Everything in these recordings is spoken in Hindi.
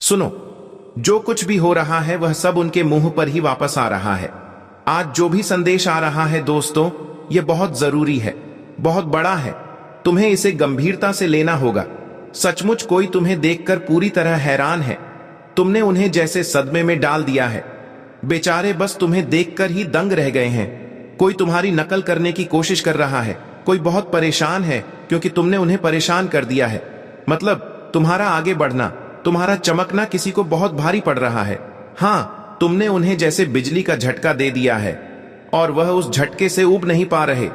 सुनो, जो कुछ भी हो रहा है वह सब उनके मुंह पर ही वापस आ रहा है। आज जो भी संदेश आ रहा है दोस्तों, यह बहुत जरूरी है, बहुत बड़ा है। तुम्हें इसे गंभीरता से लेना होगा। सचमुच कोई तुम्हें देखकर पूरी तरह हैरान है। तुमने उन्हें जैसे सदमे में डाल दिया है। बेचारे बस तुम्हें देखकर ही दंग रह गए हैं। कोई तुम्हारी नकल करने की कोशिश कर रहा है, कोई बहुत परेशान है क्योंकि तुमने उन्हें परेशान कर दिया है। मतलब तुम्हारा आगे बढ़ना, तुम्हारा चमकना किसी को बहुत भारी पड़ रहा है। हाँ, तुमने उन्हें जैसे बिजली का झटका दे दिया है और वह उस झटके से उब नहीं पा रहे।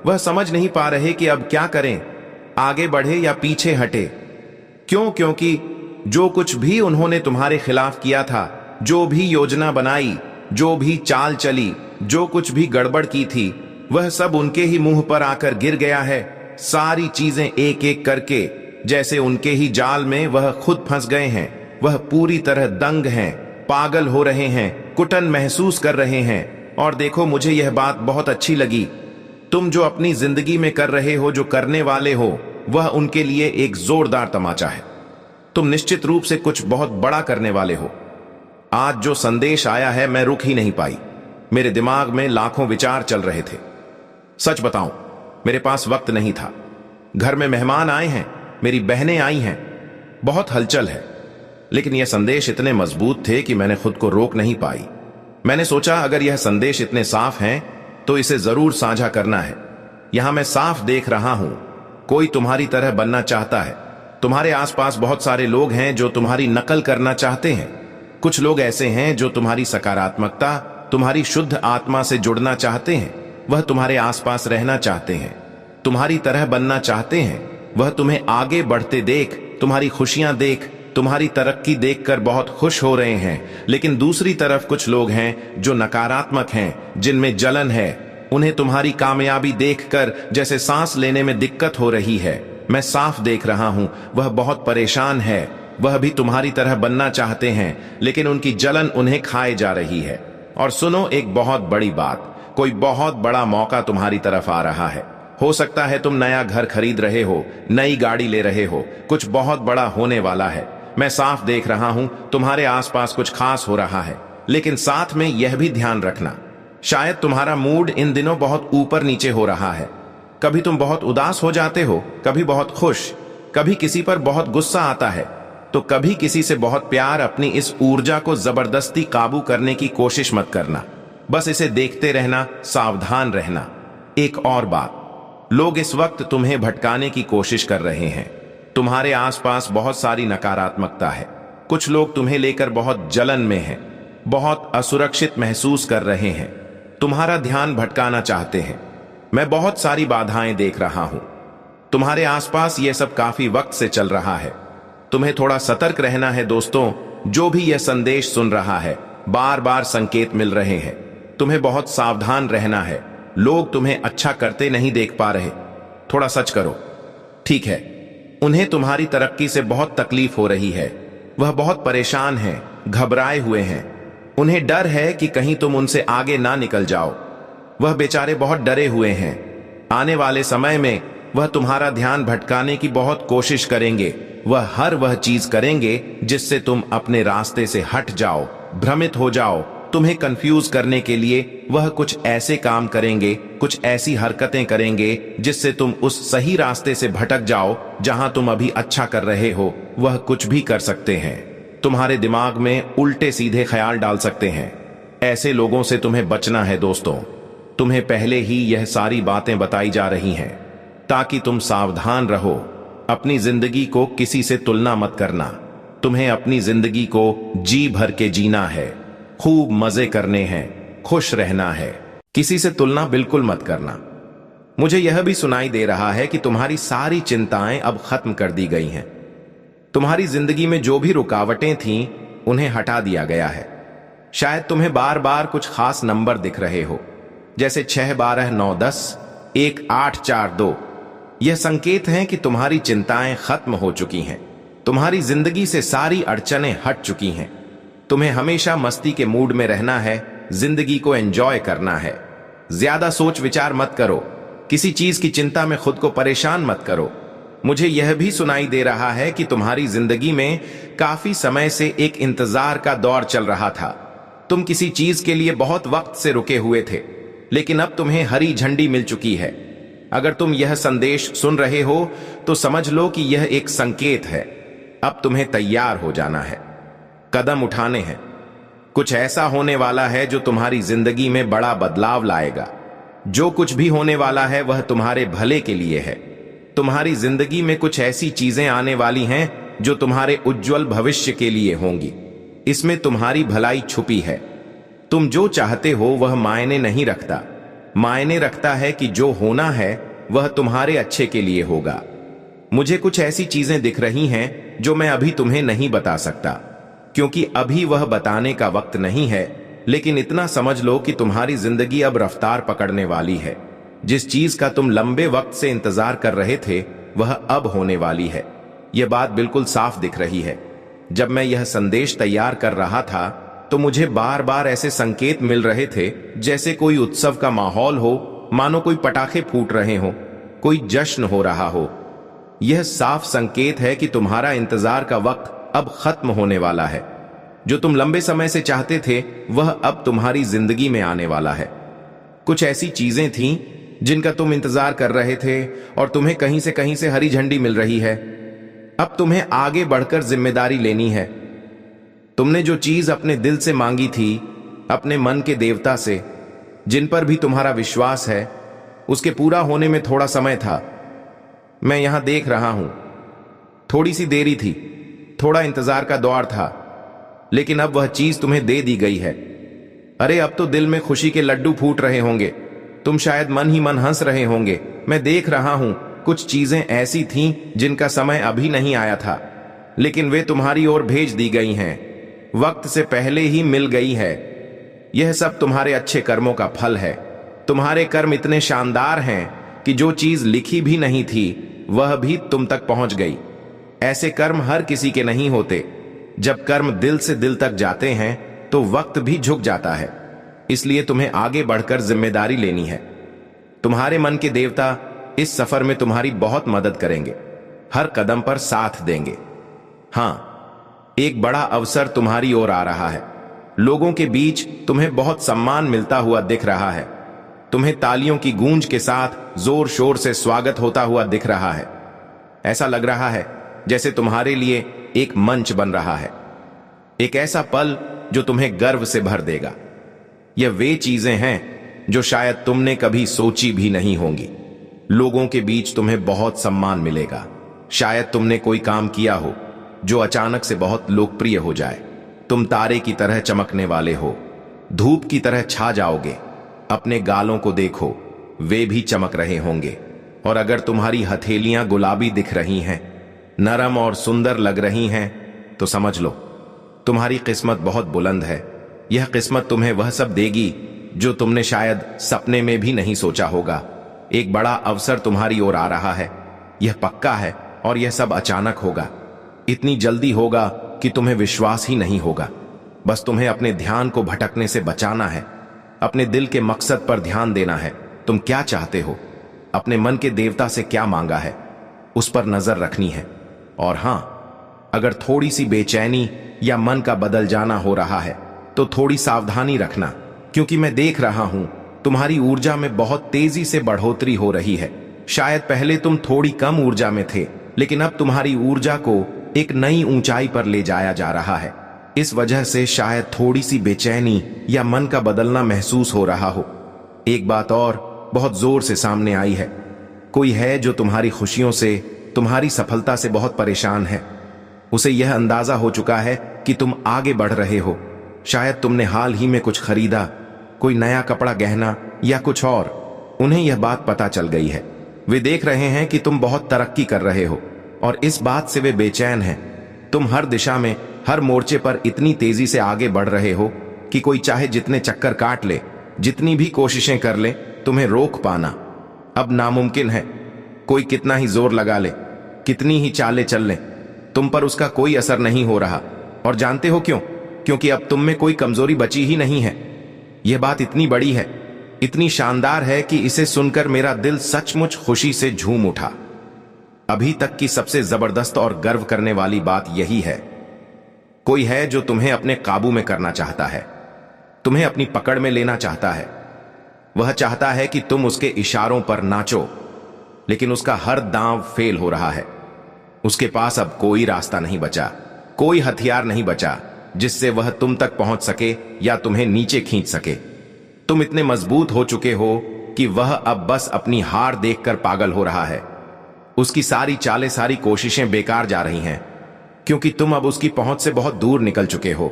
वह समझ नहीं पा रहे कि अब क्या करें, आगे बढ़े या पीछे हटे। क्यों? क्योंकि जो कुछ भी उन्होंने तुम्हारे खिलाफ किया था, जो भी योजना बनाई, जो भी चाल चली, जो कुछ भी गड़बड़ की थी, वह सब उनके ही मुंह पर आकर गिर गया है। सारी चीजें एक एक करके, जैसे उनके ही जाल में वह खुद फंस गए हैं। वह पूरी तरह दंग हैं, पागल हो रहे हैं, कुटन महसूस कर रहे हैं। और देखो, मुझे यह बात बहुत अच्छी लगी। तुम जो अपनी जिंदगी में कर रहे हो, जो करने वाले हो, वह उनके लिए एक जोरदार तमाचा है। तुम निश्चित रूप से कुछ बहुत बड़ा करने वाले हो। आज जो संदेश आया है, मैं रुक ही नहीं पाई। मेरे दिमाग में लाखों विचार चल रहे थे। सच बताऊं, मेरे पास वक्त नहीं था। घर में मेहमान आए हैं, मेरी बहनें आई हैं, बहुत हलचल है। लेकिन यह संदेश इतने मजबूत थे कि मैंने खुद को रोक नहीं पाई। मैंने सोचा, अगर यह संदेश इतने साफ हैं तो इसे जरूर साझा करना है। यहां मैं साफ देख रहा हूं, कोई तुम्हारी तरह बनना चाहता है। तुम्हारे आसपास बहुत सारे लोग हैं जो तुम्हारी नकल करना चाहते हैं। कुछ लोग ऐसे हैं जो तुम्हारी सकारात्मकता, तुम्हारी शुद्ध आत्मा से जुड़ना चाहते हैं। वह तुम्हारे आसपास रहना चाहते हैं, तुम्हारी तरह बनना चाहते हैं। वह तुम्हें आगे बढ़ते देख, तुम्हारी खुशियां देख, तुम्हारी तरक्की देखकर बहुत खुश हो रहे हैं। लेकिन दूसरी तरफ कुछ लोग हैं जो नकारात्मक हैं, जिनमें जलन है। उन्हें तुम्हारी कामयाबी देखकर जैसे सांस लेने में दिक्कत हो रही है। मैं साफ देख रहा हूं, वह बहुत परेशान है। वह भी तुम्हारी तरह बनना चाहते हैं, लेकिन उनकी जलन उन्हें खाए जा रही है। और सुनो, एक बहुत बड़ी बात, कोई बहुत बड़ा मौका तुम्हारी तरफ आ रहा है। हो सकता है तुम नया घर खरीद रहे हो, नई गाड़ी ले रहे हो, कुछ बहुत बड़ा होने वाला है। मैं साफ देख रहा हूं, तुम्हारे आसपास कुछ खास हो रहा है। लेकिन साथ में यह भी ध्यान रखना, शायद तुम्हारा मूड इन दिनों बहुत ऊपर नीचे हो रहा है। कभी तुम बहुत उदास हो जाते हो, कभी बहुत खुश, कभी किसी पर बहुत गुस्सा आता है, तो कभी किसी से बहुत प्यार। अपनी इस ऊर्जा को जबरदस्ती काबू करने की कोशिश मत करना, बस इसे देखते रहना, सावधान रहना। एक और बात, लोग इस वक्त तुम्हें भटकाने की कोशिश कर रहे हैं। तुम्हारे आसपास बहुत सारी नकारात्मकता है। कुछ लोग तुम्हें लेकर बहुत जलन में हैं, बहुत असुरक्षित महसूस कर रहे हैं, तुम्हारा ध्यान भटकाना चाहते हैं। मैं बहुत सारी बाधाएं देख रहा हूं। तुम्हारे आसपास यह सब काफी वक्त से चल रहा है। तुम्हें थोड़ा सतर्क रहना है दोस्तों। जो भी यह संदेश सुन रहा है, बार बार संकेत मिल रहे हैं। तुम्हें बहुत सावधान रहना है। लोग तुम्हें अच्छा करते नहीं देख पा रहे। थोड़ा सच करो। ठीक है, उन्हें तुम्हारी तरक्की से बहुत तकलीफ हो रही है। वह बहुत परेशान हैं, घबराए हुए हैं। उन्हें डर है कि कहीं तुम उनसे आगे ना निकल जाओ। वह बेचारे बहुत डरे हुए हैं। आने वाले समय में वह तुम्हारा ध्यान भटकाने की बहुत कोशिश करेंगे। वह वह चीज करेंगे जिससे तुम अपने रास्ते से हट जाओ, भ्रमित हो जाओ। तुम्हें कंफ्यूज करने के लिए वह कुछ ऐसे काम करेंगे, कुछ ऐसी हरकतें करेंगे जिससे तुम उस सही रास्ते से भटक जाओ जहां तुम अभी अच्छा कर रहे हो। वह कुछ भी कर सकते हैं, तुम्हारे दिमाग में उल्टे सीधे ख्याल डाल सकते हैं। ऐसे लोगों से तुम्हें बचना है दोस्तों। तुम्हें पहले ही यह सारी बातें बताई जा रही हैं ताकि तुम सावधान रहो। अपनी जिंदगी को किसी से तुलना मत करना। तुम्हें अपनी जिंदगी को जी भर के जीना है, खूब मजे करने हैं, खुश रहना है। किसी से तुलना बिल्कुल मत करना। मुझे यह भी सुनाई दे रहा है कि तुम्हारी सारी चिंताएं अब खत्म कर दी गई हैं। तुम्हारी जिंदगी में जो भी रुकावटें थीं, उन्हें हटा दिया गया है। शायद तुम्हें बार बार कुछ खास नंबर दिख रहे हो, जैसे 6, 12, 9, 10, 1, 8, 4, 2। यह संकेत हैं कि तुम्हारी चिंताएं खत्म हो चुकी हैं। तुम्हारी जिंदगी से सारी अड़चनें हट चुकी हैं। तुम्हें हमेशा मस्ती के मूड में रहना है, जिंदगी को एंजॉय करना है। ज्यादा सोच विचार मत करो, किसी चीज की चिंता में खुद को परेशान मत करो। मुझे यह भी सुनाई दे रहा है कि तुम्हारी जिंदगी में काफी समय से एक इंतजार का दौर चल रहा था। तुम किसी चीज के लिए बहुत वक्त से रुके हुए थे, लेकिन अब तुम्हें हरी झंडी मिल चुकी है। अगर तुम यह संदेश सुन रहे हो तो समझ लो कि यह एक संकेत है। अब तुम्हें तैयार हो जाना है, कदम उठाने हैं। कुछ ऐसा होने वाला है जो तुम्हारी जिंदगी में बड़ा बदलाव लाएगा। जो कुछ भी होने वाला है वह तुम्हारे भले के लिए है। तुम्हारी जिंदगी में कुछ ऐसी चीजें आने वाली हैं जो तुम्हारे उज्जवल भविष्य के लिए होंगी। इसमें तुम्हारी भलाई छुपी है। तुम जो चाहते हो वह मायने नहीं रखता। मायने रखता है कि जो होना है वह तुम्हारे अच्छे के लिए होगा। मुझे कुछ ऐसी चीजें दिख रही हैं जो मैं अभी तुम्हें नहीं बता सकता, क्योंकि अभी वह बताने का वक्त नहीं है। लेकिन इतना समझ लो कि तुम्हारी जिंदगी अब रफ्तार पकड़ने वाली है। जिस चीज का तुम लंबे वक्त से इंतजार कर रहे थे वह अब होने वाली है। यह बात बिल्कुल साफ दिख रही है। जब मैं यह संदेश तैयार कर रहा था तो मुझे बार बार ऐसे संकेत मिल रहे थे जैसे कोई उत्सव का माहौल हो, मानो कोई पटाखे फूट रहे हो, कोई जश्न हो रहा हो। यह साफ संकेत है कि तुम्हारा इंतजार का वक्त अब खत्म होने वाला है। जो तुम लंबे समय से चाहते थे वह अब तुम्हारी जिंदगी में आने वाला है। कुछ ऐसी चीजें थीं जिनका तुम इंतजार कर रहे थे और तुम्हें कहीं से हरी झंडी मिल रही है। अब तुम्हें आगे बढ़कर जिम्मेदारी लेनी है। तुमने जो चीज अपने दिल से मांगी थी, अपने मन के देवता से, जिन पर भी तुम्हारा विश्वास है, उसके पूरा होने में थोड़ा समय था। मैं यहां देख रहा हूं। थोड़ी सी देरी थी, थोड़ा इंतजार का दौर था, लेकिन अब वह चीज तुम्हें दे दी गई है। अरे अब तो दिल में खुशी के लड्डू फूट रहे होंगे। तुम शायद मन ही मन हंस रहे होंगे। मैं देख रहा हूं कुछ चीजें ऐसी थीं जिनका समय अभी नहीं आया था, लेकिन वे तुम्हारी ओर भेज दी गई हैं, वक्त से पहले ही मिल गई है। यह सब तुम्हारे अच्छे कर्मों का फल है। तुम्हारे कर्म इतने शानदार हैं कि जो चीज लिखी भी नहीं थी वह भी तुम तक पहुंच गई। ऐसे कर्म हर किसी के नहीं होते। जब कर्म दिल से दिल तक जाते हैं तो वक्त भी झुक जाता है। इसलिए तुम्हें आगे बढ़कर जिम्मेदारी लेनी है। तुम्हारे मन के देवता इस सफर में तुम्हारी बहुत मदद करेंगे, हर कदम पर साथ देंगे। हां, एक बड़ा अवसर तुम्हारी ओर आ रहा है। लोगों के बीच तुम्हें बहुत सम्मान मिलता हुआ दिख रहा है। तुम्हें तालियों की गूंज के साथ जोर शोर से स्वागत होता हुआ दिख रहा है। ऐसा लग रहा है जैसे तुम्हारे लिए एक मंच बन रहा है, एक ऐसा पल जो तुम्हें गर्व से भर देगा। यह वे चीजें हैं जो शायद तुमने कभी सोची भी नहीं होंगी। लोगों के बीच तुम्हें बहुत सम्मान मिलेगा। शायद तुमने कोई काम किया हो जो अचानक से बहुत लोकप्रिय हो जाए। तुम तारे की तरह चमकने वाले हो, धूप की तरह छा जाओगे। अपने गालों को देखो, वे भी चमक रहे होंगे। और अगर तुम्हारी हथेलियां गुलाबी दिख रही हैं, नरम और सुंदर लग रही हैं, तो समझ लो तुम्हारी किस्मत बहुत बुलंद है। यह किस्मत तुम्हें वह सब देगी जो तुमने शायद सपने में भी नहीं सोचा होगा। एक बड़ा अवसर तुम्हारी ओर आ रहा है, यह पक्का है, और यह सब अचानक होगा। इतनी जल्दी होगा कि तुम्हें विश्वास ही नहीं होगा। बस तुम्हें अपने ध्यान को भटकने से बचाना है। अपने दिल के मकसद पर ध्यान देना है। तुम क्या चाहते हो, अपने मन के देवता से क्या मांगा है, उस पर नजर रखनी है। और हां, अगर थोड़ी सी बेचैनी या मन का बदल जाना हो रहा है तो थोड़ी सावधानी रखना, क्योंकि मैं देख रहा हूं तुम्हारी ऊर्जा में बहुत तेजी से बढ़ोतरी हो रही है। शायद पहले तुम थोड़ी कम ऊर्जा में थे, लेकिन अब तुम्हारी ऊर्जा को एक नई ऊंचाई पर ले जाया जा रहा है। इस वजह से शायद थोड़ी सी बेचैनी या मन का बदलना महसूस हो रहा हो। एक बात और बहुत जोर से सामने आई है। कोई है जो तुम्हारी खुशियों से, तुम्हारी सफलता से बहुत परेशान है। उसे यह अंदाजा हो चुका है कि तुम आगे बढ़ रहे हो। शायद तुमने हाल ही में कुछ खरीदा, कोई नया कपड़ा, गहना या कुछ और। उन्हें यह बात पता चल गई है। वे देख रहे हैं कि तुम बहुत तरक्की कर रहे हो और इस बात से वे बेचैन हैं। तुम हर दिशा में, हर मोर्चे पर इतनी तेजी से आगे बढ़ रहे हो कि कोई चाहे जितने चक्कर काट ले, जितनी भी कोशिशें कर ले, तुम्हें रोक पाना अब नामुमकिन है। कोई कितना ही जोर लगा ले, कितनी ही चालें चल ले, तुम पर उसका कोई असर नहीं हो रहा। और जानते हो क्यों? क्योंकि अब तुम में कोई कमजोरी बची ही नहीं है। यह बात इतनी बड़ी है, इतनी शानदार है कि इसे सुनकर मेरा दिल सचमुच खुशी से झूम उठा। अभी तक की सबसे जबरदस्त और गर्व करने वाली बात यही है, कोई है जो तुम्हें अपने काबू में करना चाहता है, तुम्हें अपनी पकड़ में लेना चाहता है। वह चाहता है कि तुम उसके इशारों पर नाचो, लेकिन उसका हर दांव फेल हो रहा है। उसके पास अब कोई रास्ता नहीं बचा, कोई हथियार नहीं बचा जिससे वह तुम तक पहुंच सके या तुम्हें नीचे खींच सके। तुम इतने मजबूत हो चुके हो कि वह अब बस अपनी हार देखकर पागल हो रहा है। उसकी सारी चालें, सारी कोशिशें बेकार जा रही हैं, क्योंकि तुम अब उसकी पहुंच से बहुत दूर निकल चुके हो।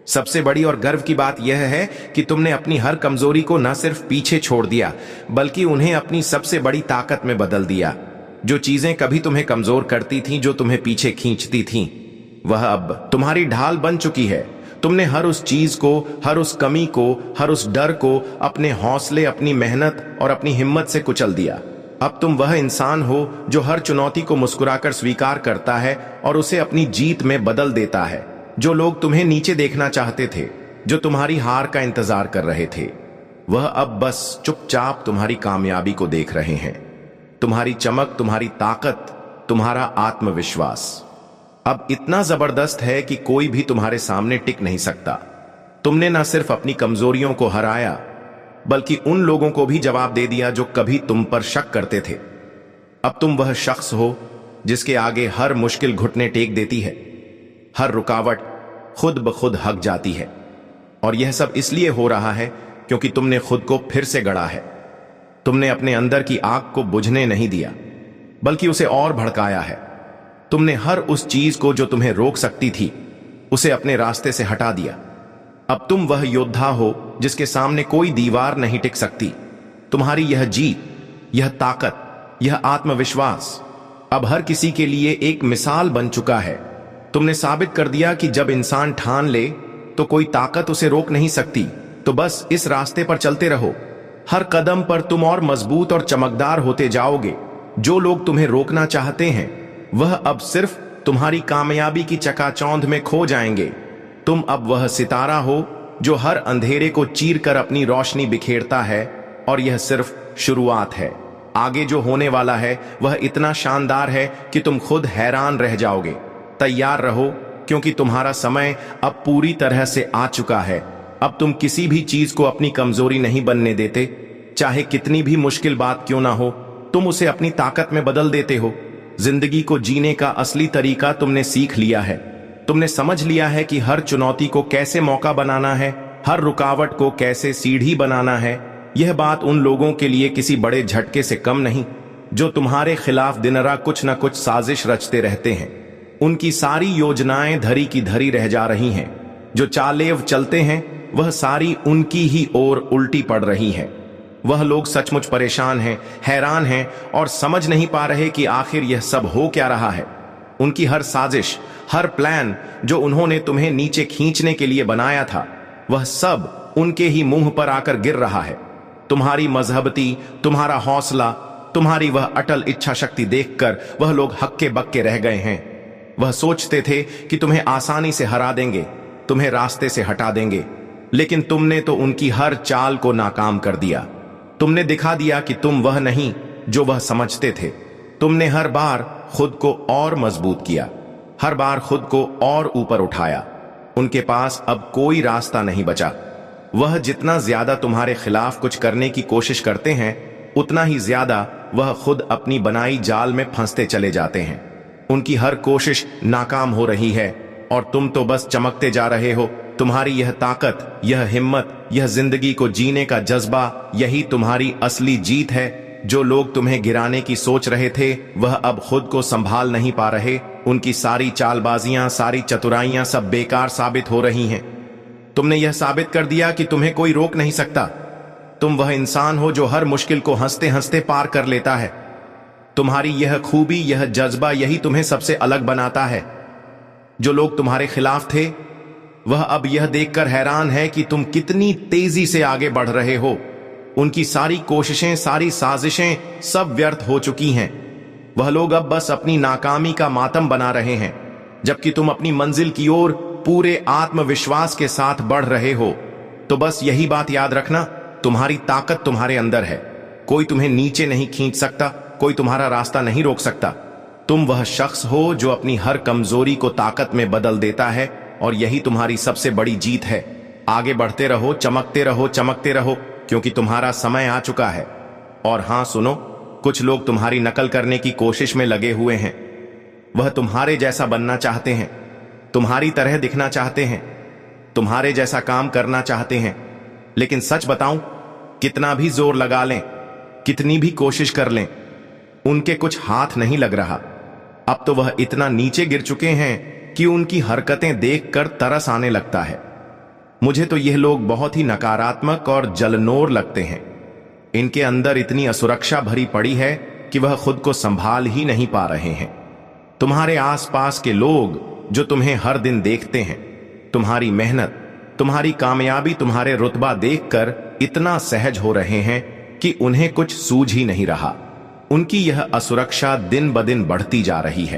सबसे बड़ी और गर्व की बात यह है कि तुमने अपनी हर कमजोरी को न सिर्फ पीछे छोड़ दिया, बल्कि उन्हें अपनी सबसे बड़ी ताकत में बदल दिया। जो चीजें कभी तुम्हें कमजोर करती थीं, जो तुम्हें पीछे खींचती थीं, वह अब तुम्हारी ढाल बन चुकी है। तुमने हर उस चीज को, हर उस कमी को, हर उस डर को अपने हौसले, अपनी मेहनत और अपनी हिम्मत से कुचल दिया। अब तुम वह इंसान हो जो हर चुनौती को मुस्कुराकर स्वीकार करता है और उसे अपनी जीत में बदल देता है। जो लोग तुम्हें नीचे देखना चाहते थे, जो तुम्हारी हार का इंतजार कर रहे थे, वह अब बस चुपचाप तुम्हारी कामयाबी को देख रहे हैं। तुम्हारी चमक, तुम्हारी ताकत, तुम्हारा आत्मविश्वास अब इतना जबरदस्त है कि कोई भी तुम्हारे सामने टिक नहीं सकता। तुमने न सिर्फ अपनी कमजोरियों को हराया, बल्कि उन लोगों को भी जवाब दे दिया जो कभी तुम पर शक करते थे। अब तुम वह शख्स हो जिसके आगे हर मुश्किल घुटने टेक देती है, हर रुकावट खुद ब खुद हक जाती है। और यह सब इसलिए हो रहा है क्योंकि तुमने खुद को फिर से गढ़ा है। तुमने अपने अंदर की आग को बुझने नहीं दिया, बल्कि उसे और भड़काया है। तुमने हर उस चीज को जो तुम्हें रोक सकती थी, उसे अपने रास्ते से हटा दिया। अब तुम वह योद्धा हो जिसके सामने कोई दीवार नहीं टिक सकती। तुम्हारी यह जीत, यह ताकत, यह आत्मविश्वास अब हर किसी के लिए एक मिसाल बन चुका है। तुमने साबित कर दिया कि जब इंसान ठान ले तो कोई ताकत उसे रोक नहीं सकती। तो बस इस रास्ते पर चलते रहो। हर कदम पर तुम और मजबूत और चमकदार होते जाओगे। जो लोग तुम्हें रोकना चाहते हैं, वह अब सिर्फ तुम्हारी कामयाबी की चकाचौंध में खो जाएंगे। तुम अब वह सितारा हो जो हर अंधेरे को चीर कर अपनी रोशनी बिखेरता है, और यह सिर्फ शुरुआत है। आगे जो होने वाला है वह इतना शानदार है कि तुम खुद हैरान रह जाओगे। तैयार रहो, क्योंकि तुम्हारा समय अब पूरी तरह से आ चुका है। अब तुम किसी भी चीज को अपनी कमजोरी नहीं बनने देते। चाहे कितनी भी मुश्किल बात क्यों ना हो, तुम उसे अपनी ताकत में बदल देते हो। जिंदगी को जीने का असली तरीका तुमने सीख लिया है। तुमने समझ लिया है कि हर चुनौती को कैसे मौका बनाना है, हर रुकावट को कैसे सीढ़ी बनाना है। यह बात उन लोगों के लिए किसी बड़े झटके से कम नहीं जो तुम्हारे खिलाफ दिन रात कुछ न कुछ साजिश रचते रहते हैं। उनकी सारी योजनाएं धरी की धरी रह जा रही हैं। जो चालेव चलते हैं वह सारी उनकी ही ओर उल्टी पड़ रही है। वह लोग सचमुच परेशान हैं, हैरान हैं और समझ नहीं पा रहे कि आखिर यह सब हो क्या रहा है। उनकी हर साजिश, हर प्लान जो उन्होंने तुम्हें नीचे खींचने के लिए बनाया था, वह सब उनके ही मुंह पर आकर गिर रहा है। तुम्हारी मजहबती, तुम्हारा हौसला, तुम्हारी वह अटल इच्छा शक्ति देखकर वह लोग हक्के बक्के रह गए हैं। वह सोचते थे कि तुम्हें आसानी से हरा देंगे, तुम्हें रास्ते से हटा देंगे, लेकिन तुमने तो उनकी हर चाल को नाकाम कर दिया। तुमने दिखा दिया कि तुम वह नहीं जो वह समझते थे। तुमने हर बार खुद को और मजबूत किया, हर बार खुद को और ऊपर उठाया। उनके पास अब कोई रास्ता नहीं बचा। वह जितना ज्यादा तुम्हारे खिलाफ कुछ करने की कोशिश करते हैं, उतना ही ज्यादा वह खुद अपनी बनाई जाल में फंसते चले जाते हैं। उनकी हर कोशिश नाकाम हो रही है और तुम तो बस चमकते जा रहे हो। तुम्हारी यह ताकत, यह हिम्मत, यह जिंदगी को जीने का जज्बा, यही तुम्हारी असली जीत है। जो लोग तुम्हें गिराने की सोच रहे थे, वह अब खुद को संभाल नहीं पा रहे। उनकी सारी चालबाजियां, सारी चतुराइयां सब बेकार साबित हो रही हैं। तुमने यह साबित कर दिया कि तुम्हें कोई रोक नहीं सकता। तुम वह इंसान हो जो हर मुश्किल को हंसते हंसते पार कर लेता है। तुम्हारी यह खूबी, यह जज्बा, यही तुम्हें सबसे अलग बनाता है। जो लोग तुम्हारे खिलाफ थे, वह अब यह देखकर हैरान है कि तुम कितनी तेजी से आगे बढ़ रहे हो। उनकी सारी कोशिशें, सारी साजिशें सब व्यर्थ हो चुकी हैं। वह लोग अब बस अपनी नाकामी का मातम बना रहे हैं, जबकि तुम अपनी मंजिल की ओर पूरे आत्मविश्वास के साथ बढ़ रहे हो। तो बस यही बात याद रखना, तुम्हारी ताकत तुम्हारे अंदर है। कोई तुम्हें नीचे नहीं खींच सकता, कोई तुम्हारा रास्ता नहीं रोक सकता। तुम वह शख्स हो जो अपनी हर कमजोरी को ताकत में बदल देता है, और यही तुम्हारी सबसे बड़ी जीत है। आगे बढ़ते रहो, चमकते रहो, चमकते रहो, क्योंकि तुम्हारा समय आ चुका है। और हां सुनो, कुछ लोग तुम्हारी नकल करने की कोशिश में लगे हुए हैं। वह तुम्हारे जैसा बनना चाहते हैं, तुम्हारी तरह दिखना चाहते हैं, तुम्हारे जैसा काम करना चाहते हैं। लेकिन सच बताऊं, कितना भी जोर लगा लें, कितनी भी कोशिश कर लें, उनके कुछ हाथ नहीं लग रहा। अब तो वह इतना नीचे गिर चुके हैं कि उनकी हरकतें देखकर तरस आने लगता है। मुझे तो यह लोग बहुत ही नकारात्मक और जलनोर लगते हैं। इनके अंदर इतनी असुरक्षा भरी पड़ी है कि वह खुद को संभाल ही नहीं पा रहे हैं। तुम्हारे आसपास के लोग जो तुम्हें हर दिन देखते हैं, तुम्हारी मेहनत, तुम्हारी कामयाबी, तुम्हारे रुतबा देखकर इतना सहज हो रहे हैं कि उन्हें कुछ सूझ ही नहीं रहा। उनकी यह असुरक्षा दिन ब दिन बढ़ती जा रही है,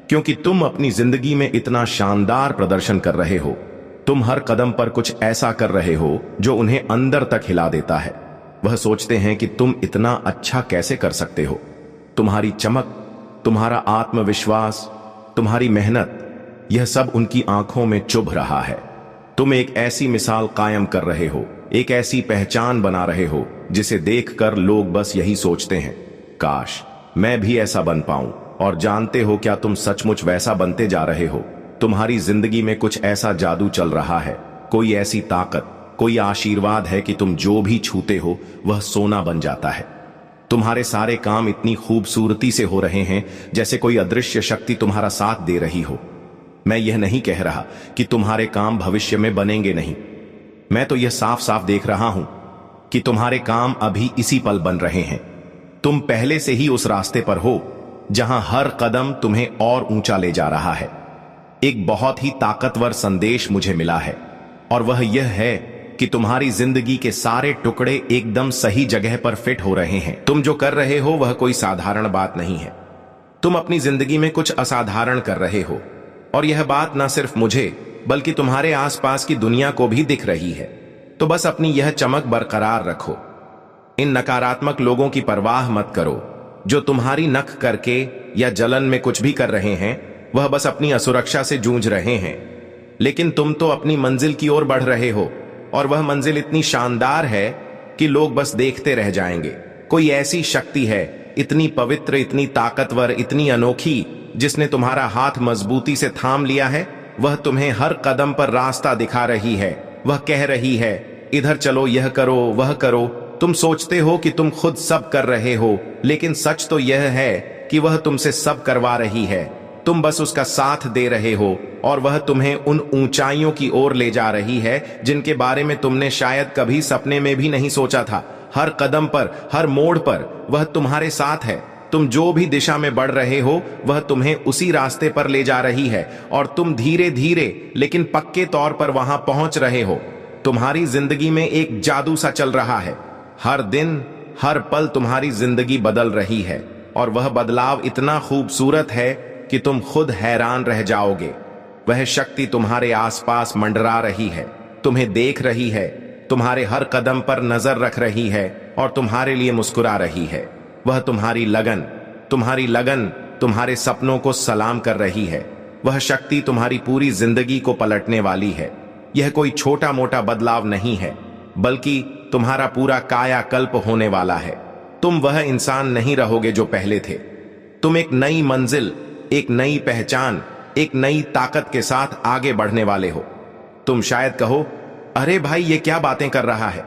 क्योंकि तुम अपनी जिंदगी में इतना शानदार प्रदर्शन कर रहे हो। तुम हर कदम पर कुछ ऐसा कर रहे हो जो उन्हें अंदर तक हिला देता है। वह सोचते हैं कि तुम इतना अच्छा कैसे कर सकते हो। तुम्हारी चमक, तुम्हारा आत्मविश्वास, तुम्हारी मेहनत, यह सब उनकी आंखों में चुभ रहा है। तुम एक ऐसी मिसाल कायम कर रहे हो, एक ऐसी पहचान बना रहे हो जिसे देखकर लोग बस यही सोचते हैं, काश मैं भी ऐसा बन पाऊं। और जानते हो क्या, तुम सचमुच वैसा बनते जा रहे हो। तुम्हारी जिंदगी में कुछ ऐसा जादू चल रहा है, कोई ऐसी ताकत, कोई आशीर्वाद है कि तुम जो भी छूते हो वह सोना बन जाता है। तुम्हारे सारे काम इतनी खूबसूरती से हो रहे हैं जैसे कोई अदृश्य शक्ति तुम्हारा साथ दे रही हो। मैं यह नहीं कह रहा कि तुम्हारे काम भविष्य में बनेंगे नहीं। मैं तो यह साफ साफ देख रहा हूं कि तुम्हारे काम अभी इसी पल बन रहे हैं। तुम पहले से ही उस रास्ते पर हो जहां हर कदम तुम्हें और ऊंचा ले जा रहा है। एक बहुत ही ताकतवर संदेश मुझे मिला है, और वह यह है कि तुम्हारी जिंदगी के सारे टुकड़े एकदम सही जगह पर फिट हो रहे हैं। तुम जो कर रहे हो वह कोई साधारण बात नहीं है। तुम अपनी जिंदगी में कुछ असाधारण कर रहे हो, और यह बात न सिर्फ मुझे बल्कि तुम्हारे आसपास की दुनिया को भी दिख रही है। तो बस अपनी यह चमक बरकरार रखो। इन नकारात्मक लोगों की परवाह मत करो जो तुम्हारी नख करके या जलन में कुछ भी कर रहे हैं। वह बस अपनी असुरक्षा से जूझ रहे हैं, लेकिन तुम तो अपनी मंजिल की ओर बढ़ रहे हो, और वह मंजिल इतनी शानदार है कि लोग बस देखते रह जाएंगे। कोई ऐसी शक्ति है, इतनी पवित्र, इतनी ताकतवर, इतनी अनोखी, जिसने तुम्हारा हाथ मजबूती से थाम लिया है। वह तुम्हें हर कदम पर रास्ता दिखा रही है। वह कह रही है, इधर चलो, यह करो, वह करो। तुम सोचते हो कि तुम खुद सब कर रहे हो, लेकिन सच तो यह है कि वह तुमसे सब करवा रही है। तुम बस उसका साथ दे रहे हो, और वह तुम्हें उन ऊंचाइयों की ओर ले जा रही है जिनके बारे में तुमने शायद कभी सपने में भी नहीं सोचा था। हर कदम पर, हर मोड़ पर वह तुम्हारे साथ है। तुम जो भी दिशा में बढ़ रहे हो वह तुम्हें उसी रास्ते पर ले जा रही है, और तुम धीरे धीरे लेकिन पक्के तौर पर वहां पहुंच रहे हो। तुम्हारी जिंदगी में एक जादू सा चल रहा है। हर दिन, हर पल तुम्हारी जिंदगी बदल रही है, और वह बदलाव इतना खूबसूरत है कि तुम खुद हैरान रह जाओगे। वह शक्ति तुम्हारे आसपास मंडरा रही है, तुम्हें देख रही है, तुम्हारे हर कदम पर नजर रख रही है, और तुम्हारे लिए मुस्कुरा रही है। वह तुम्हारी लगन, तुम्हारे सपनों को सलाम कर रही है। वह शक्ति तुम्हारी पूरी जिंदगी को पलटने वाली है। यह कोई छोटा मोटा बदलाव नहीं है, बल्कि तुम्हारा पूरा कायाकल्प होने वाला है। तुम वह इंसान नहीं रहोगे जो पहले थे। तुम एक नई मंजिल, एक नई पहचान, एक नई ताकत के साथ आगे बढ़ने वाले हो। तुम शायद कहो, अरे भाई ये क्या बातें कर रहा है।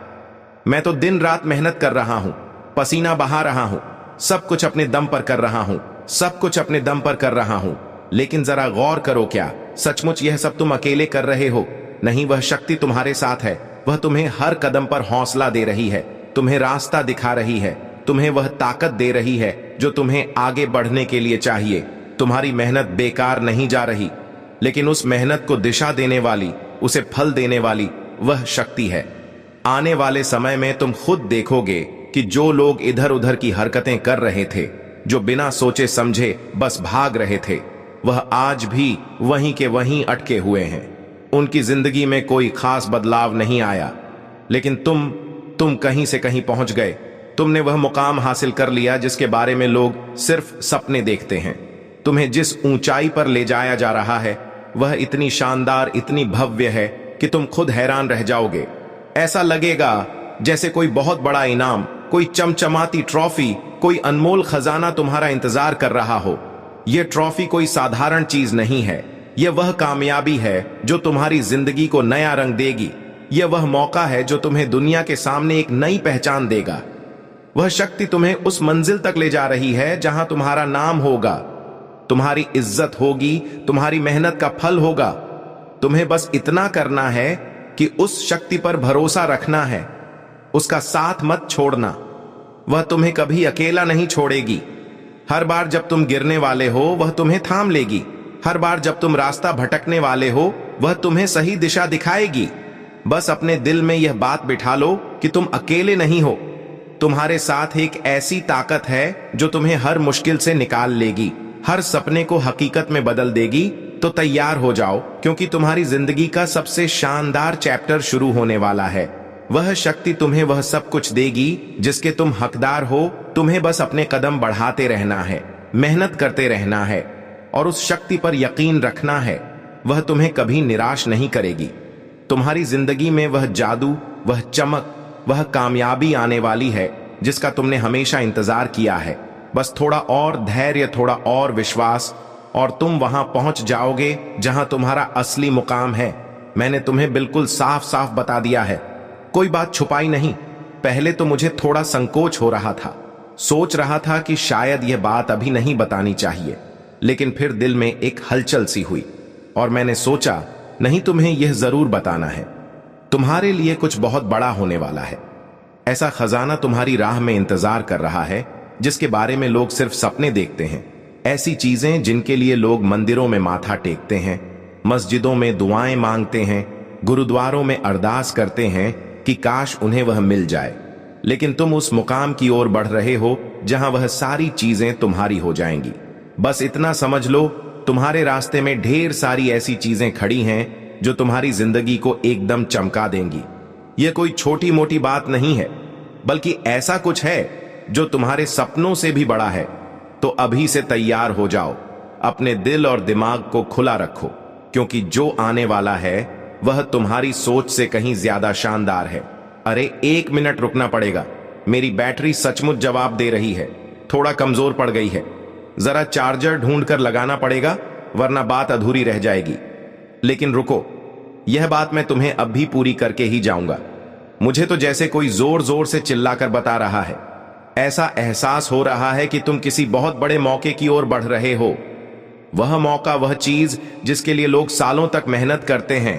मैं तो दिन रात मेहनत कर रहा हूं, पसीना बहा रहा हूं, सब कुछ अपने दम पर कर रहा हूं, सब कुछ अपने दम पर कर रहा हूं। लेकिन जरा गौर करो, क्या सचमुच यह सब तुम अकेले कर रहे हो? नहीं, वह शक्ति तुम्हारे साथ है। वह तुम्हें हर कदम पर हौसला दे रही है, तुम्हें रास्ता दिखा रही है, तुम्हें वह ताकत दे रही है जो तुम्हें आगे बढ़ने के लिए चाहिए। तुम्हारी मेहनत बेकार नहीं जा रही, लेकिन उस मेहनत को दिशा देने वाली, उसे फल देने वाली वह शक्ति है। आने वाले समय में तुम खुद देखोगे कि जो लोग इधर उधर की हरकतें कर रहे थे, जो बिना सोचे समझे बस भाग रहे थे, वह आज भी वहीं के वहीं अटके हुए हैं। उनकी जिंदगी में कोई खास बदलाव नहीं आया, लेकिन तुम कहीं से कहीं पहुंच गए। तुमने वह मुकाम हासिल कर लिया जिसके बारे में लोग सिर्फ सपने देखते हैं। तुम्हें जिस ऊंचाई पर ले जाया जा रहा है वह इतनी शानदार, इतनी भव्य है कि तुम खुद हैरान रह जाओगे। ऐसा लगेगा जैसे कोई बहुत बड़ा इनाम, कोई चमचमाती ट्रॉफी, कोई अनमोल खजाना तुम्हारा इंतजार कर रहा हो। यह ट्रॉफी कोई साधारण चीज नहीं है। यह वह कामयाबी है जो तुम्हारी जिंदगी को नया रंग देगी। यह वह मौका है जो तुम्हें दुनिया के सामने एक नई पहचान देगा। वह शक्ति तुम्हें उस मंजिल तक ले जा रही है जहां तुम्हारा नाम होगा, तुम्हारी इज्जत होगी, तुम्हारी मेहनत का फल होगा। तुम्हें बस इतना करना है कि उस शक्ति पर भरोसा रखना है, उसका साथ मत छोड़ना। वह तुम्हें कभी अकेला नहीं छोड़ेगी। हर बार जब तुम गिरने वाले हो वह तुम्हें थाम लेगी। हर बार जब तुम रास्ता भटकने वाले हो वह तुम्हें सही दिशा दिखाएगी। बस अपने दिल में यह बात बिठा लो कि तुम अकेले नहीं हो। तुम्हारे साथ एक ऐसी ताकत है जो तुम्हें हर मुश्किल से निकाल लेगी, हर सपने को हकीकत में बदल देगी। तो तैयार हो जाओ, क्योंकि तुम्हारी जिंदगी का सबसे शानदार चैप्टर शुरू होने वाला है। वह शक्ति तुम्हें वह सब कुछ देगी जिसके तुम हकदार हो। तुम्हें बस अपने कदम बढ़ाते रहना है, मेहनत करते रहना है और उस शक्ति पर यकीन रखना है। वह तुम्हें कभी निराश नहीं करेगी। तुम्हारी जिंदगी में वह जादू, वह चमक, वह कामयाबी आने वाली है जिसका तुमने हमेशा इंतजार किया है। बस थोड़ा और धैर्य, थोड़ा और विश्वास और तुम वहां पहुंच जाओगे जहां तुम्हारा असली मुकाम है। मैंने तुम्हें बिल्कुल साफ साफ बता दिया है, कोई बात छुपाई नहीं। पहले तो मुझे थोड़ा संकोच हो रहा था, सोच रहा था कि शायद यह बात अभी नहीं बतानी चाहिए, लेकिन फिर दिल में एक हलचल सी हुई और मैंने सोचा नहीं, तुम्हें यह जरूर बताना है। तुम्हारे लिए कुछ बहुत बड़ा होने वाला है। ऐसा खजाना तुम्हारी राह में इंतजार कर रहा है जिसके बारे में लोग सिर्फ सपने देखते हैं। ऐसी चीजें जिनके लिए लोग मंदिरों में माथा टेकते हैं, मस्जिदों में दुआएं मांगते हैं, गुरुद्वारों में अरदास करते हैं कि काश उन्हें वह मिल जाए। लेकिन तुम उस मुकाम की ओर बढ़ रहे हो जहां वह सारी चीजें तुम्हारी हो जाएंगी। बस इतना समझ लो, तुम्हारे रास्ते में ढेर सारी ऐसी चीजें खड़ी हैं जो तुम्हारी जिंदगी को एकदम चमका देंगी। यह कोई छोटी मोटी बात नहीं है, बल्कि ऐसा कुछ है जो तुम्हारे सपनों से भी बड़ा है। तो अभी से तैयार हो जाओ, अपने दिल और दिमाग को खुला रखो, क्योंकि जो आने वाला है वह तुम्हारी सोच से कहीं ज्यादा शानदार है। अरे 1 मिनट रुकना पड़ेगा, मेरी बैटरी सचमुच जवाब दे रही है, थोड़ा कमजोर पड़ गई है। जरा चार्जर ढूंढ कर लगाना पड़ेगा, वरना बात अधूरी रह जाएगी। लेकिन रुको, यह बात मैं तुम्हें अब भी पूरी करके ही जाऊंगा। मुझे तो जैसे कोई जोर जोर से चिल्लाकर बता रहा है। ऐसा एहसास हो रहा है कि तुम किसी बहुत बड़े मौके की ओर बढ़ रहे हो। वह मौका, वह चीज जिसके लिए लोग सालों तक मेहनत करते हैं,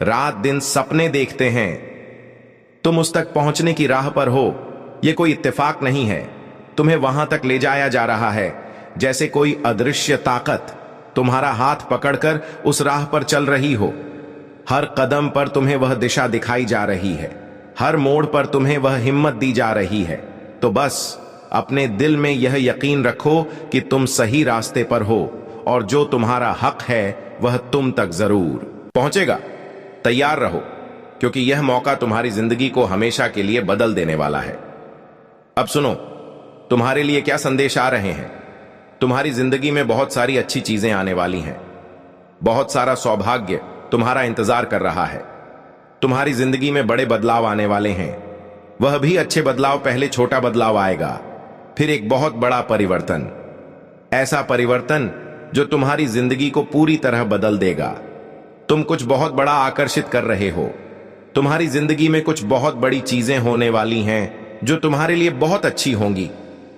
रात दिन सपने देखते हैं। तुम उस तक पहुंचने की राह पर हो। यह कोई इत्तेफाक नहीं है, तुम्हें वहां तक ले जाया जा रहा है जैसे कोई अदृश्य ताकत तुम्हारा हाथ पकड़कर उस राह पर चल रही हो। हर कदम पर तुम्हें वह दिशा दिखाई जा रही है, हर मोड़ पर तुम्हें वह हिम्मत दी जा रही है। तो बस अपने दिल में यह यकीन रखो कि तुम सही रास्ते पर हो और जो तुम्हारा हक है वह तुम तक जरूर पहुंचेगा। तैयार रहो, क्योंकि यह मौका तुम्हारी जिंदगी को हमेशा के लिए बदल देने वाला है। अब सुनो, तुम्हारे लिए क्या संदेश आ रहे हैं। तुम्हारी जिंदगी में बहुत सारी अच्छी चीजें आने वाली हैं। बहुत सारा सौभाग्य तुम्हारा इंतजार कर रहा है। तुम्हारी जिंदगी में बड़े बदलाव आने वाले हैं। वह भी अच्छे बदलाव। पहले छोटा बदलाव आएगा, फिर एक बहुत बड़ा परिवर्तन। ऐसा परिवर्तन जो तुम्हारी जिंदगी को पूरी तरह बदल देगा। तुम कुछ बहुत बड़ा आकर्षित कर रहे हो। तुम्हारी जिंदगी में कुछ बहुत बड़ी चीजें होने वाली हैं जो तुम्हारे लिए बहुत अच्छी होंगी।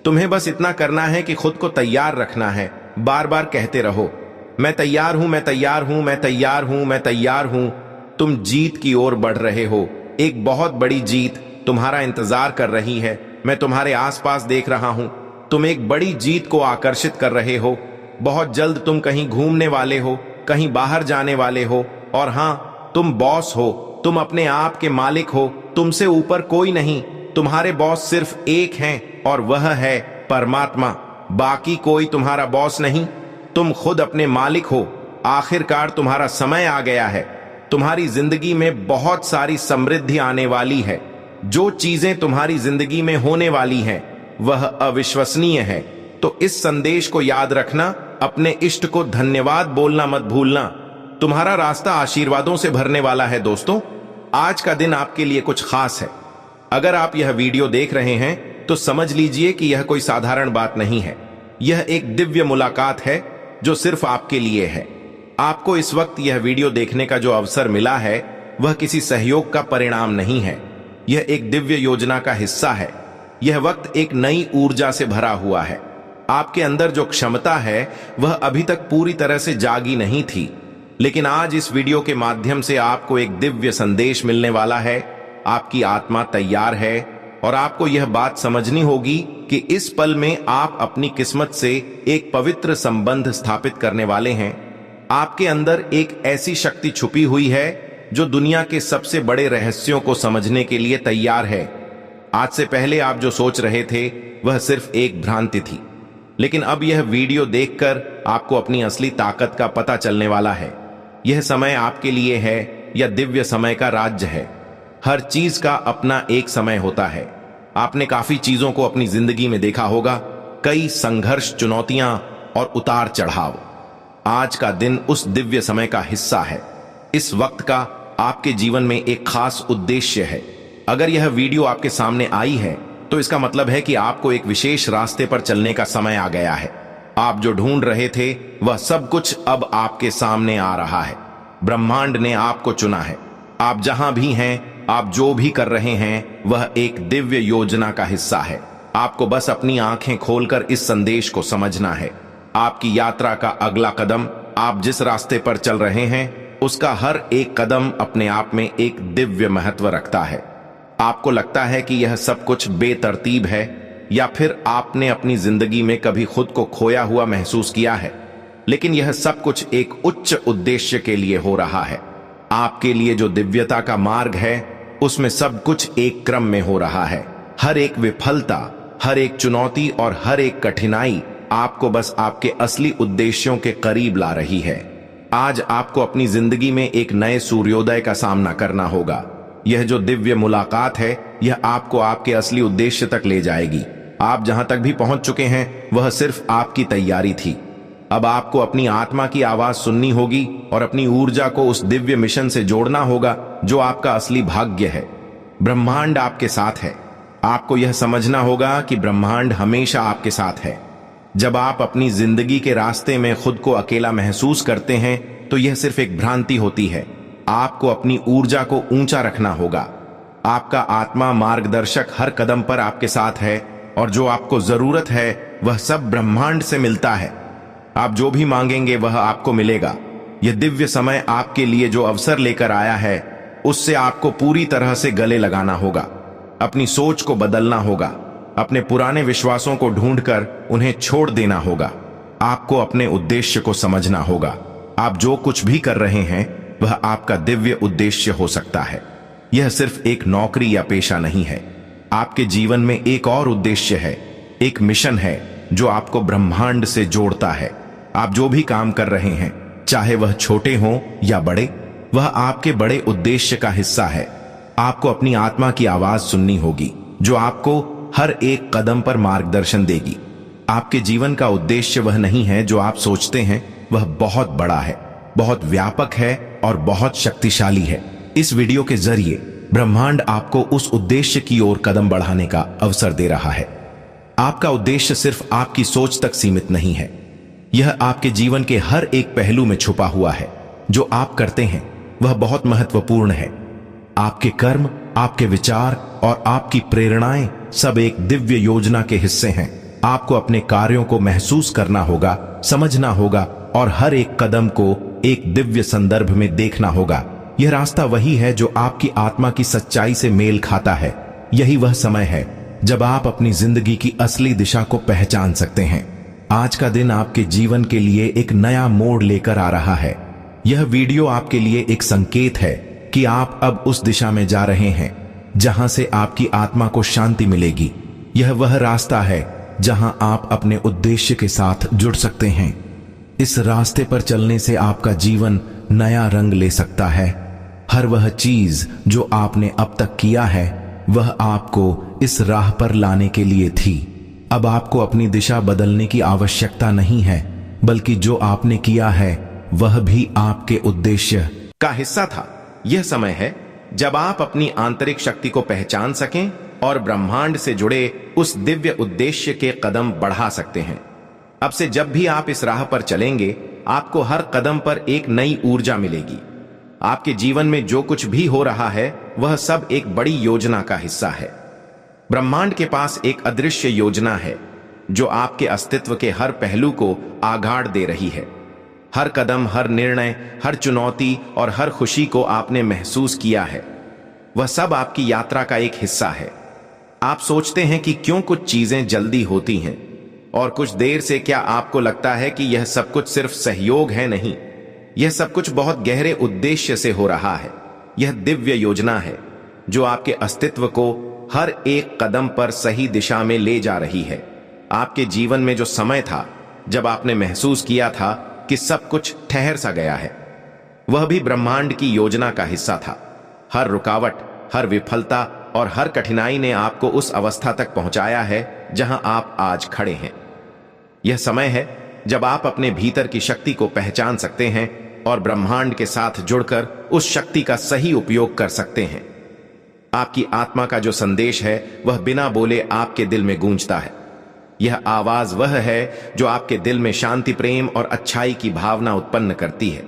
तुम्हें बस इतना करना है कि खुद को तैयार रखना है। बार बार कहते रहो, मैं तैयार हूं, मैं तैयार हूं, मैं तैयार हूं, मैं तैयार हूं। तुम जीत की ओर बढ़ रहे हो। एक बहुत बड़ी जीत तुम्हारा इंतजार कर रही है। मैं तुम्हारे आसपास देख रहा हूं। तुम एक बड़ी जीत को आकर्षित कर रहे हो। बहुत जल्द तुम कहीं घूमने वाले हो, कहीं बाहर जाने वाले हो। और हां, तुम बॉस हो, तुम अपने आप के मालिक हो। तुमसे ऊपर कोई नहीं। तुम्हारे बॉस सिर्फ एक हैं और वह है परमात्मा। बाकी कोई तुम्हारा बॉस नहीं, तुम खुद अपने मालिक हो। आखिरकार तुम्हारा समय आ गया है। तुम्हारी जिंदगी में बहुत सारी समृद्धि आने वाली है। जो चीजें तुम्हारी जिंदगी में होने वाली हैं वह अविश्वसनीय है। तो इस संदेश को याद रखना अपने इष्ट को धन्यवाद बोलना मत भूलना। तुम्हारा रास्ता आशीर्वादों से भरने वाला है दोस्तों। आज का दिन आपके लिए कुछ खास है। अगर आप यह वीडियो देख रहे हैं तो समझ लीजिए कि यह कोई साधारण बात नहीं है। यह एक दिव्य मुलाकात है जो सिर्फ आपके लिए है। आपको इस वक्त यह वीडियो देखने का जो अवसर मिला है वह किसी सहयोग का परिणाम नहीं है। यह एक दिव्य योजना का हिस्सा है। यह वक्त एक नई ऊर्जा से भरा हुआ है। आपके अंदर जो क्षमता है वह अभी तक पूरी तरह से जागी नहीं थी, लेकिन आज इस वीडियो के माध्यम से आपको एक दिव्य संदेश मिलने वाला है। आपकी आत्मा तैयार है और आपको यह बात समझनी होगी कि इस पल में आप अपनी किस्मत से एक पवित्र संबंध स्थापित करने वाले हैं। आपके अंदर एक ऐसी शक्ति छुपी हुई है जो दुनिया के सबसे बड़े रहस्यों को समझने के लिए तैयार है। आज से पहले आप जो सोच रहे थे वह सिर्फ एक भ्रांति थी, लेकिन अब यह वीडियो देखकर आपको अपनी असली ताकत का पता चलने वाला है। यह समय आपके लिए है या दिव्य समय का राज्य है। हर चीज का अपना एक समय होता है। आपने काफी चीजों को अपनी जिंदगी में देखा होगा, कई संघर्ष, चुनौतियां और उतार चढ़ाव। आज का दिन उस दिव्य समय का हिस्सा है। इस वक्त का आपके जीवन में एक खास उद्देश्य है। अगर यह वीडियो आपके सामने आई है तो इसका मतलब है कि आपको एक विशेष रास्ते पर चलने का समय आ गया है। आप जो ढूंढ रहे थे वह सब कुछ अब आपके सामने आ रहा है। ब्रह्मांड ने आपको चुना है। आप जहां भी हैं, आप जो भी कर रहे हैं, वह एक दिव्य योजना का हिस्सा है। आपको बस अपनी आंखें खोलकर इस संदेश को समझना है। आपकी यात्रा का अगला कदम, आप जिस रास्ते पर चल रहे हैं, उसका हर एक कदम अपने आप में एक दिव्य महत्व रखता है। आपको लगता है कि यह सब कुछ बेतरतीब है, या फिर आपने अपनी जिंदगी में कभी खुद को खोया हुआ महसूस किया है, लेकिन यह सब कुछ एक उच्च उद्देश्य के लिए हो रहा है। आपके लिए जो दिव्यता का मार्ग है उसमें सब कुछ एक क्रम में हो रहा है। हर एक विफलता, हर एक चुनौती और हर एक कठिनाई आपको बस आपके असली उद्देश्यों के करीब ला रही है। आज आपको अपनी जिंदगी में एक नए सूर्योदय का सामना करना होगा। यह जो दिव्य मुलाकात है यह आपको आपके असली उद्देश्य तक ले जाएगी। आप जहां तक भी पहुंच चुके हैं वह सिर्फ आपकी तैयारी थी। अब आपको अपनी आत्मा की आवाज सुननी होगी और अपनी ऊर्जा को उस दिव्य मिशन से जोड़ना होगा जो आपका असली भाग्य है। ब्रह्मांड आपके साथ है। आपको यह समझना होगा कि ब्रह्मांड हमेशा आपके साथ है। जब आप अपनी जिंदगी के रास्ते में खुद को अकेला महसूस करते हैं तो यह सिर्फ एक भ्रांति होती है। आपको अपनी ऊर्जा को ऊंचा रखना होगा। आपका आत्मा मार्गदर्शक हर कदम पर आपके साथ है और जो आपको जरूरत है वह सब ब्रह्मांड से मिलता है। आप जो भी मांगेंगे वह आपको मिलेगा। यह दिव्य समय आपके लिए जो अवसर लेकर आया है उससे आपको पूरी तरह से गले लगाना होगा। अपनी सोच को बदलना होगा। अपने पुराने विश्वासों को ढूंढकर उन्हें छोड़ देना होगा। आपको अपने उद्देश्य को समझना होगा। आप जो कुछ भी कर रहे हैं वह आपका दिव्य उद्देश्य हो सकता है। यह सिर्फ एक नौकरी या पेशा नहीं है। आपके जीवन में एक और उद्देश्य है, एक मिशन है जो आपको ब्रह्मांड से जोड़ता है। आप जो भी काम कर रहे हैं, चाहे वह छोटे हों या बड़े, वह आपके बड़े उद्देश्य का हिस्सा है। आपको अपनी आत्मा की आवाज सुननी होगी जो आपको हर एक कदम पर मार्गदर्शन देगी। आपके जीवन का उद्देश्य वह नहीं है जो आप सोचते हैं, वह बहुत बड़ा है, बहुत व्यापक है और बहुत शक्तिशाली है। इस वीडियो के जरिए ब्रह्मांड आपको उस उद्देश्य की ओर कदम बढ़ाने का अवसर दे रहा है। आपका उद्देश्य सिर्फ आपकी सोच तक सीमित नहीं है। यह आपके जीवन के हर एक पहलू में छुपा हुआ है। जो आप करते हैं वह बहुत महत्वपूर्ण है। आपके कर्म, आपके विचार और आपकी प्रेरणाएं सब एक दिव्य योजना के हिस्से हैं। आपको अपने कार्यों को महसूस करना होगा, समझना होगा और हर एक कदम को एक दिव्य संदर्भ में देखना होगा। यह रास्ता वही है जो आपकी आत्मा की सच्चाई से मेल खाता है। यही वह समय है जब आप अपनी जिंदगी की असली दिशा को पहचान सकते हैं। आज का दिन आपके जीवन के लिए एक नया मोड़ लेकर आ रहा है। यह वीडियो आपके लिए एक संकेत है कि आप अब उस दिशा में जा रहे हैं जहां से आपकी आत्मा को शांति मिलेगी। यह वह रास्ता है जहां आप अपने उद्देश्य के साथ जुड़ सकते हैं। इस रास्ते पर चलने से आपका जीवन नया रंग ले सकता है। हर वह चीज जो आपने अब तक किया है वह आपको इस राह पर लाने के लिए थी। अब आपको अपनी दिशा बदलने की आवश्यकता नहीं है। बल्कि जो आपने किया है वह भी आपके उद्देश्य का हिस्सा था। यह समय है जब आप अपनी आंतरिक शक्ति को पहचान सकें और ब्रह्मांड से जुड़े उस दिव्य उद्देश्य के कदम बढ़ा सकते हैं। अब से जब भी आप इस राह पर चलेंगे, आपको हर कदम पर एक नई ऊर्जा मिलेगी। आपके जीवन में जो कुछ भी हो रहा है वह सब एक बड़ी योजना का हिस्सा है। ब्रह्मांड के पास एक अदृश्य योजना है जो आपके अस्तित्व के हर पहलू को आगाड़ दे रही है। हर कदम, हर निर्णय, हर चुनौती और हर खुशी को आपने महसूस किया है, वह सब आपकी यात्रा का एक हिस्सा है। आप सोचते हैं कि क्यों कुछ चीजें जल्दी होती हैं और कुछ देर से, क्या आपको लगता है कि यह सब कुछ सिर्फ सहयोग है? नहीं, यह सब कुछ बहुत गहरे उद्देश्य से हो रहा है। यह दिव्य योजना है जो आपके अस्तित्व को हर एक कदम पर सही दिशा में ले जा रही है। आपके जीवन में जो समय था जब आपने महसूस किया था कि सब कुछ ठहर सा गया है, वह भी ब्रह्मांड की योजना का हिस्सा था। हर रुकावट, हर विफलता और हर कठिनाई ने आपको उस अवस्था तक पहुंचाया है जहां आप आज खड़े हैं। यह समय है जब आप अपने भीतर की शक्ति को पहचान सकते हैं और ब्रह्मांड के साथ जुड़कर उस शक्ति का सही उपयोग कर सकते हैं। आपकी आत्मा का जो संदेश है वह बिना बोले आपके दिल में गूंजता है। यह आवाज वह है जो आपके दिल में शांति, प्रेम और अच्छाई की भावना उत्पन्न करती है।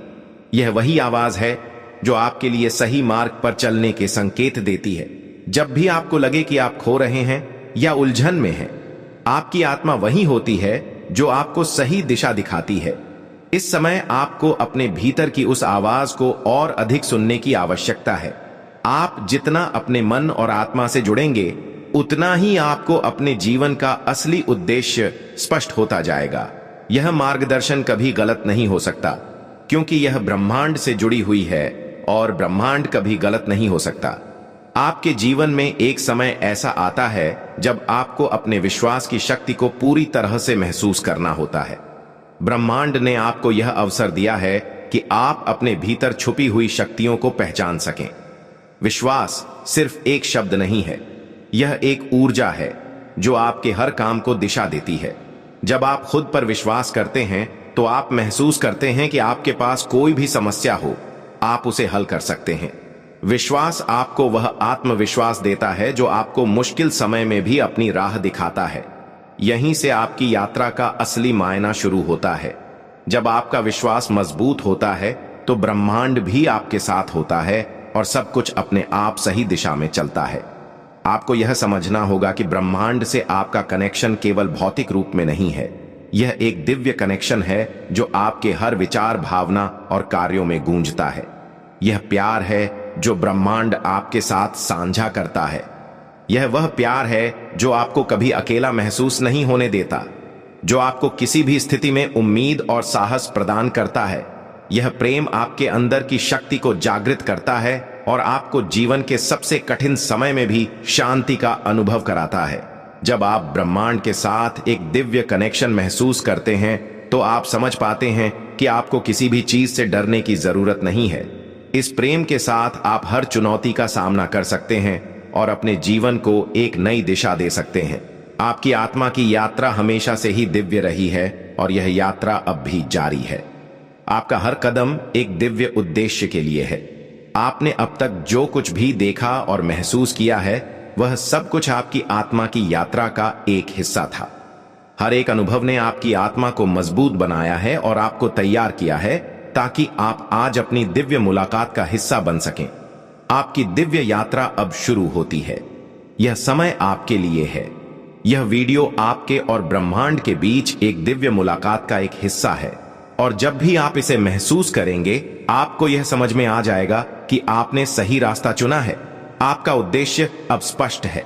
यह वही आवाज है जो आपके लिए सही मार्ग पर चलने के संकेत देती है। जब भी आपको लगे कि आप खो रहे हैं या उलझन में हैं, आपकी आत्मा वही होती है जो आपको सही दिशा दिखाती है। इस समय आपको अपने भीतर की उस आवाज को और अधिक सुनने की आवश्यकता है। आप जितना अपने मन और आत्मा से जुड़ेंगे, उतना ही आपको अपने जीवन का असली उद्देश्य स्पष्ट होता जाएगा। यह मार्गदर्शन कभी गलत नहीं हो सकता, क्योंकि यह ब्रह्मांड से जुड़ी हुई है और ब्रह्मांड कभी गलत नहीं हो सकता। आपके जीवन में एक समय ऐसा आता है जब आपको अपने विश्वास की शक्ति को पूरी तरह से महसूस करना होता है। ब्रह्मांड ने आपको यह अवसर दिया है कि आप अपने भीतर छुपी हुई शक्तियों को पहचान सकें। विश्वास सिर्फ एक शब्द नहीं है, यह एक ऊर्जा है जो आपके हर काम को दिशा देती है। जब आप खुद पर विश्वास करते हैं तो आप महसूस करते हैं कि आपके पास कोई भी समस्या हो, आप उसे हल कर सकते हैं। विश्वास आपको वह आत्मविश्वास देता है जो आपको मुश्किल समय में भी अपनी राह दिखाता है। यहीं से आपकी यात्रा का असली मायना शुरू होता है। जब आपका विश्वास मजबूत होता है तो ब्रह्मांड भी आपके साथ होता है और सब कुछ अपने आप सही दिशा में चलता है। आपको यह समझना होगा कि ब्रह्मांड से आपका कनेक्शन केवल भौतिक रूप में नहीं है, यह एक दिव्य कनेक्शन है जो आपके हर विचार, भावना और कार्यों में गूंजता है। यह प्यार है जो ब्रह्मांड आपके साथ साझा करता है। यह वह प्यार है जो आपको कभी अकेला महसूस नहीं होने देता, जो आपको किसी भी स्थिति में उम्मीद और साहस प्रदान करता है। यह प्रेम आपके अंदर की शक्ति को जागृत करता है और आपको जीवन के सबसे कठिन समय में भी शांति का अनुभव कराता है। जब आप ब्रह्मांड के साथ एक दिव्य कनेक्शन महसूस करते हैं तो आप समझ पाते हैं कि आपको किसी भी चीज से डरने की जरूरत नहीं है। इस प्रेम के साथ आप हर चुनौती का सामना कर सकते हैं और अपने जीवन को एक नई दिशा दे सकते हैं। आपकी आत्मा की यात्रा हमेशा से ही दिव्य रही है और यह यात्रा अब भी जारी है। आपका हर कदम एक दिव्य उद्देश्य के लिए है। आपने अब तक जो कुछ भी देखा और महसूस किया है वह सब कुछ आपकी आत्मा की यात्रा का एक हिस्सा था। हर एक अनुभव ने आपकी आत्मा को मजबूत बनाया है और आपको तैयार किया है ताकि आप आज अपनी दिव्य मुलाकात का हिस्सा बन सकें। आपकी दिव्य यात्रा अब शुरू होती है। यह समय आपके लिए है। यह वीडियो आपके और ब्रह्मांड के बीच एक दिव्य मुलाकात का एक हिस्सा है और जब भी आप इसे महसूस करेंगे आपको यह समझ में आ जाएगा कि आपने सही रास्ता चुना है। आपका उद्देश्य अब स्पष्ट है।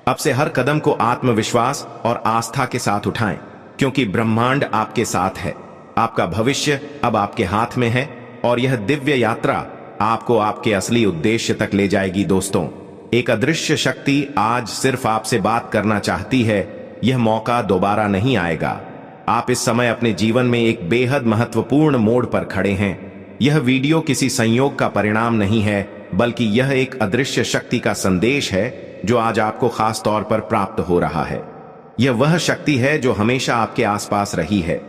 अब से हर कदम को आत्मविश्वास और आस्था के साथ उठाएं, क्योंकि ब्रह्मांड आपके साथ है। आपका भविष्य अब आपके हाथ में है और यह दिव्य यात्रा आपको आपके असली उद्देश्य तक ले जाएगी। दोस्तों, एक अदृश्य शक्ति आज सिर्फ आपसे बात करना चाहती है। यह मौका दोबारा नहीं आएगा। आप इस समय अपने जीवन में एक बेहद महत्वपूर्ण मोड़ पर खड़े हैं। यह वीडियो किसी संयोग का परिणाम नहीं है, बल्कि यह एक अदृश्य शक्ति का संदेश है जो आज आपको खास तौर पर प्राप्त हो रहा है। यह वह शक्ति है जो हमेशा आपके आसपास रही है।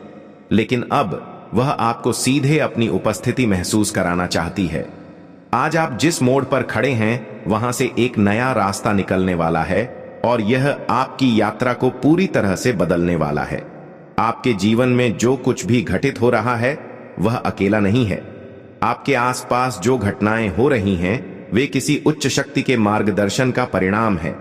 लेकिन अब वह आपको सीधे अपनी उपस्थिति महसूस कराना चाहती है। आज आप जिस मोड़ पर खड़े हैं वहां से एक नया रास्ता निकलने वाला है और यह आपकी यात्रा को पूरी तरह से बदलने वाला है। आपके जीवन में जो कुछ भी घटित हो रहा है वह अकेला नहीं है। आपके आसपास जो घटनाएं हो रही हैं वे किसी उच्च शक्ति के मार्गदर्शन का परिणाम है।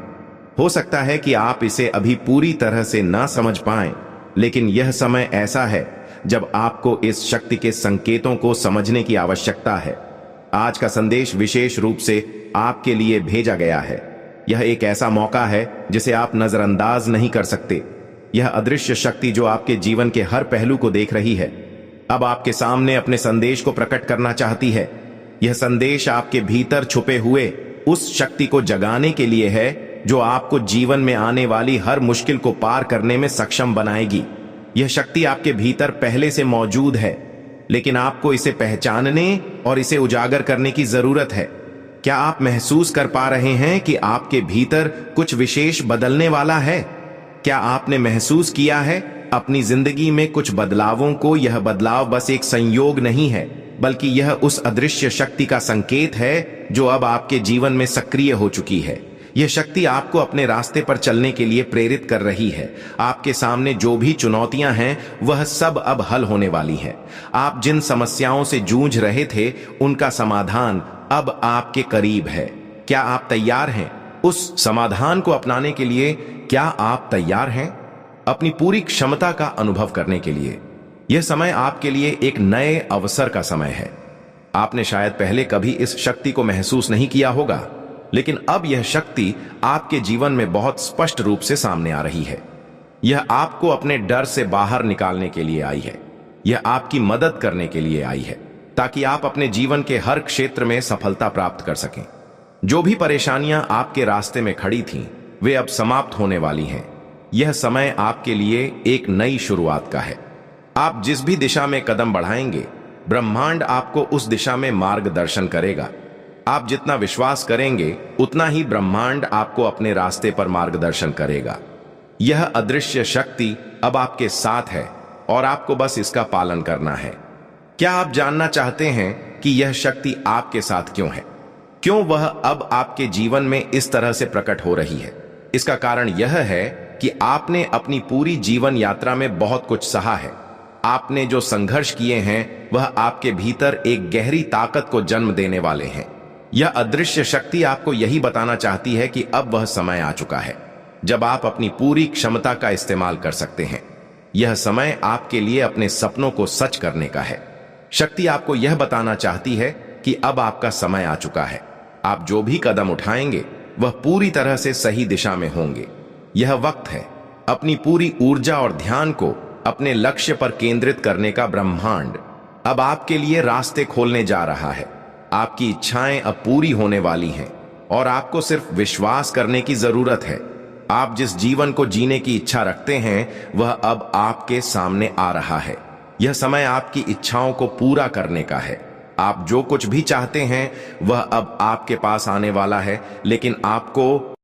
हो सकता है कि आप इसे अभी पूरी तरह से ना समझ पाएं, लेकिन यह समय ऐसा है जब आपको इस शक्ति के संकेतों को समझने की आवश्यकता है। आज का संदेश विशेष रूप से आपके लिए भेजा गया है। यह एक ऐसा मौका है जिसे आप नजरअंदाज नहीं कर सकते। यह अदृश्य शक्ति जो आपके जीवन के हर पहलू को देख रही है, अब आपके सामने अपने संदेश को प्रकट करना चाहती है। यह संदेश आपके भीतर छुपे हुए उस शक्ति को जगाने के लिए है जो आपको जीवन में आने वाली हर मुश्किल को पार करने में सक्षम बनाएगी। यह शक्ति आपके भीतर पहले से मौजूद है, लेकिन आपको इसे पहचानने और इसे उजागर करने की जरूरत है। क्या आप महसूस कर पा रहे हैं कि आपके भीतर कुछ विशेष बदलने वाला है? क्या आपने महसूस किया है अपनी जिंदगी में कुछ बदलावों को? यह बदलाव बस एक संयोग नहीं है, बल्कि यह उस अदृश्य शक्ति का संकेत है जो अब आपके जीवन में सक्रिय हो चुकी है। यह शक्ति आपको अपने रास्ते पर चलने के लिए प्रेरित कर रही है। आपके सामने जो भी चुनौतियां हैं वह सब अब हल होने वाली है। आप जिन समस्याओं से जूझ रहे थे उनका समाधान अब आपके करीब है। क्या आप तैयार हैं उस समाधान को अपनाने के लिए? क्या आप तैयार हैं अपनी पूरी क्षमता का अनुभव करने के लिए? यह समय आपके लिए एक नए अवसर का समय है। आपने शायद पहले कभी इस शक्ति को महसूस नहीं किया होगा, लेकिन अब यह शक्ति आपके जीवन में बहुत स्पष्ट रूप से सामने आ रही है। यह आपको अपने डर से बाहर निकालने के लिए आई है। यह आपकी मदद करने के लिए आई है ताकि आप अपने जीवन के हर क्षेत्र में सफलता प्राप्त कर सकें। जो भी परेशानियां आपके रास्ते में खड़ी थीं, वे अब समाप्त होने वाली हैं। यह समय आपके लिए एक नई शुरुआत का है। आप जिस भी दिशा में कदम बढ़ाएंगे, ब्रह्मांड आपको उस दिशा में मार्गदर्शन करेगा। आप जितना विश्वास करेंगे उतना ही ब्रह्मांड आपको अपने रास्ते पर मार्गदर्शन करेगा। यह अदृश्य शक्ति अब आपके साथ है और आपको बस इसका पालन करना है। क्या आप जानना चाहते हैं कि यह शक्ति आपके साथ क्यों है? क्यों वह अब आपके जीवन में इस तरह से प्रकट हो रही है? इसका कारण यह है कि आपने अपनी पूरी जीवन यात्रा में बहुत कुछ सहा है। आपने जो संघर्ष किए हैं वह आपके भीतर एक गहरी ताकत को जन्म देने वाले हैं। यह अदृश्य शक्ति आपको यही बताना चाहती है कि अब वह समय आ चुका है जब आप अपनी पूरी क्षमता का इस्तेमाल कर सकते हैं। यह समय आपके लिए अपने सपनों को सच करने का है। शक्ति आपको यह बताना चाहती है कि अब आपका समय आ चुका है। आप जो भी कदम उठाएंगे वह पूरी तरह से सही दिशा में होंगे। यह वक्त है अपनी पूरी ऊर्जा और ध्यान को अपने लक्ष्य पर केंद्रित करने का। ब्रह्मांड अब आपके लिए रास्ते खोलने जा रहा है। आपकी इच्छाएं अब पूरी होने वाली हैं और आपको सिर्फ विश्वास करने की जरूरत है। आप जिस जीवन को जीने की इच्छा रखते हैं वह अब आपके सामने आ रहा है। यह समय आपकी इच्छाओं को पूरा करने का है। आप जो कुछ भी चाहते हैं वह अब आपके पास आने वाला है, लेकिन आपको